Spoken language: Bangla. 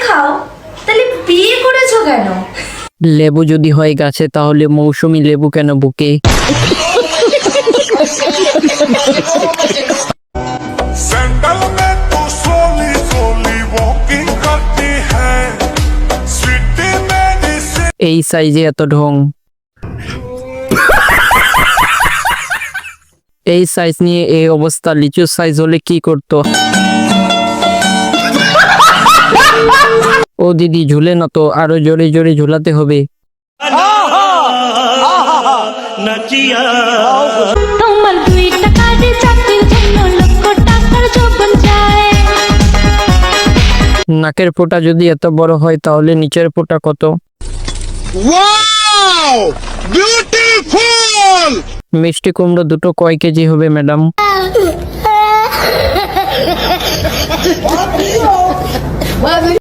খাও, তাহলে বিয়ে করেছো কেন? লেবু যদি হয় গাছে তাহলে মৌসুমী লেবু কেন বুকে? सैंडल में तू सोली सोली वॉकिंग करती है स्वीटी मेरी से এই সাইজে এত ঢং। এই সাইজ নিয়ে এই অবস্থা, লিচু সাইজ হলে কি করতো? ও দিদি ঝুলে না তো, আরো জোরে জোরে ঝুলাতে হবে। তোমার 2 টাকা দিয়ে চাকরির জন্য লক্ষ টাকার যোগান চায়। নাকের ফোঁটা যদি এত বড় হয় তাহলে নিচের ফোঁটা কত? वाओ ब्यूटीफुल মিষ্টি কুমড়ো দুটো কয় কেজি হবে ম্যাডাম?